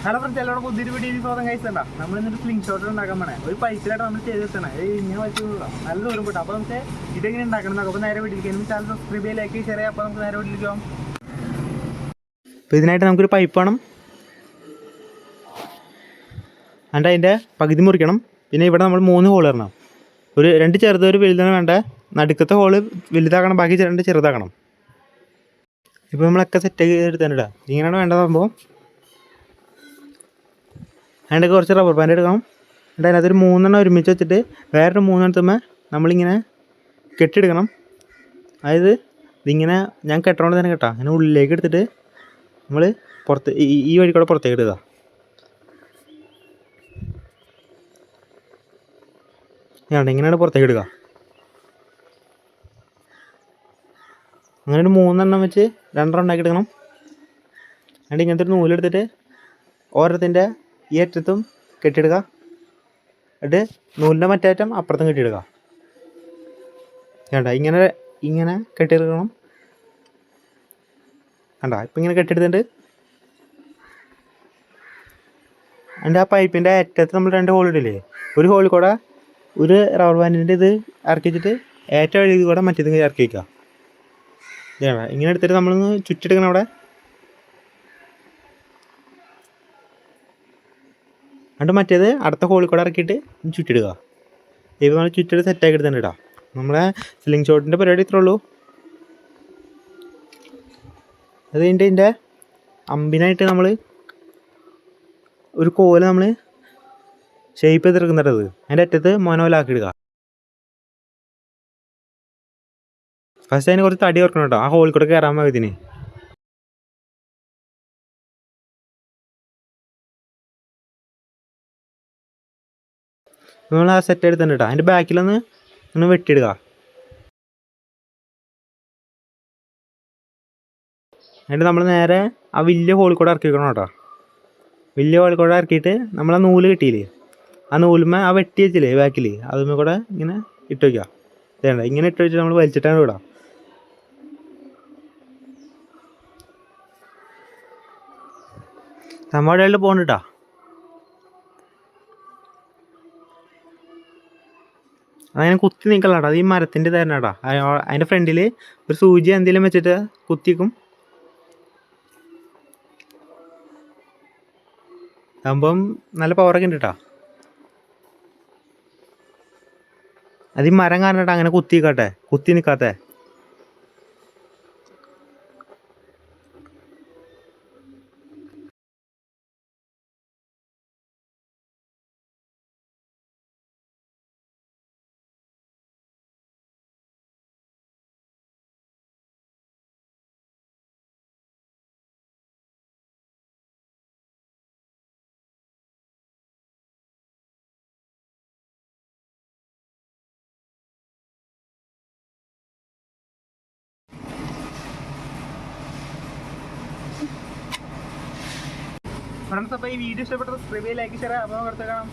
Hello friends, എല്ലാവരും പുതിയൊരു video സ്വാഗതം. കഴിച്ചണ്ട നമ്മൾ ഇന്നൊരു സ്ലിംഗ് ഷോട്ട് ഉണ്ടാക്കാൻ പോണേ. ഒരു പൈസയിലായിട്ട് നമ്മൾ ചെയ്ത് വെച്ചണേ. ഇങ്ങനെ പറ്റുള്ള നല്ല ദൂരം പോട്ടെ. അപ്പോൾ നമുക്ക് ഇതെങ്ങനെ ഉണ്ടാക്കണം എന്നൊക്കെ അപ്പോൾ നേരെ വീട്ടിലേക്ക് ചാനൽ സബ്സ്ക്രൈബ് ചെയ്യാൻ ലൈക്ക് ഷെയർ ചെയ്യാം. അപ്പോൾ നമുക്ക് നേരെ വീട്ടിലേക്ക് പോകാം. അപ്പോൾ ഇതിനായിട്ട് നമുക്കൊരു പൈപ്പ് വേണം. എന്നിട്ട് അതിൻ്റെ പകുതി മുറിക്കണം. പിന്നെ ഇവിടെ നമ്മൾ 3 ഹോൾ ഇടണം. ഒരു 2 ചെറുത് ഒരു വലുതാണ് വേണ്ട. നടുക്കത്തെ ഹോള് വലുതാക്കണം, ബാക്കി 2 ചെറുതാക്കണം. ഇപ്പോൾ നമ്മളൊക്കെ സെറ്റ് ആക്കി എടുത്തിട്ടാ ഇങ്ങനെയാണ് വേണ്ടതാകുമ്പോൾ അതിൻ്റെ കുറച്ച് റബ്ബർ ബാൻഡ് എടുക്കണം. എന്നിട്ട് അതിനകത്തൊരു 3 എണ്ണം ഒരുമിച്ച് വെച്ചിട്ട് വേറൊരു 3 എണ്ണത്തുമ്പോൾ നമ്മളിങ്ങനെ കെട്ടിയെടുക്കണം. അതായത് ഇതിങ്ങനെ ഞാൻ കെട്ടോണ്ട് തന്നെ കെട്ടാം. അങ്ങനെ ഉള്ളിലേക്ക് എടുത്തിട്ട് നമ്മൾ പുറത്ത് ഈ വഴി കൂടെ പുറത്തേക്ക് ഇടുക. ഞാൻ ഇങ്ങനെയാണ് പുറത്തേക്ക് ഇടുക. അങ്ങനെ ഒരു 3 എണ്ണം വെച്ച് 2 എണ്ണം ഉണ്ടാക്കി എടുക്കണം. എന്നിട്ട് ഇങ്ങനത്തെ ഒരു നൂലെടുത്തിട്ട് ഓരോത്തിൻ്റെ ഈ അറ്റത്തും കെട്ടിയിടുക. എന്നിട്ട് നൂലിൻ്റെ മറ്റേ അറ്റം അപ്പുറത്തും കെട്ടിയിടുക. വേണ്ട ഇങ്ങനെ കെട്ടിയെടുക്കണം. വേണ്ട ഇപ്പം ഇങ്ങനെ കെട്ടിയെടുത്തിട്ട് അതിൻ്റെ ആ പൈപ്പിൻ്റെ അറ്റത്ത് നമ്മൾ 2 ഹോൾ ഇടില്ലേ, ഒരു ഹോളിൽ കൂടെ ഒരു റബ്ബർ ബാൻഡിൻ്റെ ഇത് ഇറക്കി വെച്ചിട്ട് ഏറ്റവും വഴി കൂടെ മറ്റേത് ഇറക്കി വയ്ക്കുക. വേണ്ട ഇങ്ങനെ എടുത്തിട്ട് നമ്മളൊന്ന് ചുറ്റെടുക്കണം. അവിടെ എന്നിട്ട് മറ്റേത് അടുത്ത ഹോളിൽ കൂടെ ഇറക്കിയിട്ട് ചുറ്റിടുക. ഇപ്പോൾ നമ്മൾ ചുറ്റിട്ട് സെറ്റാക്കി എടുത്തിട്ട് ഇടാം. നമ്മളെ സ്ലിംഗ് ഷോട്ടിൻ്റെ പരിപാടി ഇത്രേ ഉള്ളൂ. അത് കഴിഞ്ഞിട്ട് ഇതിൻ്റെ അമ്പിനായിട്ട് നമ്മൾ ഒരു കോല് നമ്മൾ ഷേപ്പ് ചെയ്തെടുക്കുന്നുണ്ട്. അതിൻ്റെ അറ്റത്ത് മോനോലാക്കി ഇടുക. ഫസ്റ്റ് അതിന് കുറച്ച് തടി ഓർക്കണം കേട്ടോ, ആ ഹോളിൽ കൂടെ കയറാൻ പാകത്തിന്. നമ്മൾ ആ സെറ്റ് എടുത്തിട്ട് കേട്ടോ അതിൻ്റെ ബാക്കിലൊന്ന് വെട്ടിയിടുക. എന്നിട്ട് നമ്മൾ നേരെ ആ വലിയ ഹോളിൽ കൂടെ ഇറക്കി വെക്കണം കേട്ടോ. വലിയ ഹോളിൽ കൂടെ ഇറക്കിയിട്ട് നമ്മൾ ആ നൂല് കിട്ടിയില്ലേ, ആ നൂലുമ്മ ആ വെട്ടി വെച്ചില്ലേ ബാക്കിൽ, അതുമ്മ കൂടെ ഇങ്ങനെ ഇട്ട് വയ്ക്കുക. വേണ്ട ഇങ്ങനെ ഇട്ട് വെച്ചിട്ട് നമ്മൾ വലിച്ചിട്ടാണ് വിടാം. സംഭവമായിട്ട് പോകണ്ടിട്ടാ. അതങ്ങനെ കുത്തി നിൽക്കലാട്ടോ, അത് ഈ മരത്തിൻ്റെ തരണേട്ടാ. അതിൻ്റെ ഫ്രണ്ടിൽ ഒരു സൂചി എന്തെങ്കിലും വെച്ചിട്ട് കുത്തിക്കും. സംഭവം നല്ല പവറൊക്കെ ഉണ്ട് കേട്ടോ. അത് ഈ മരം കാരണം കേട്ടോ അങ്ങനെ കുത്തി നിൽക്കാത്തെ. ഫ്രണ്ട്സ്, അപ്പോൾ ഈ വീഡിയോ ഇഷ്ടപ്പെട്ടത് സബ്സ്ക്രൈബ് ചെയ്യുക, ലൈക്ക് ഷെയർ. അപ്പോൾ നമുക്ക് അടുത്ത കാണാം.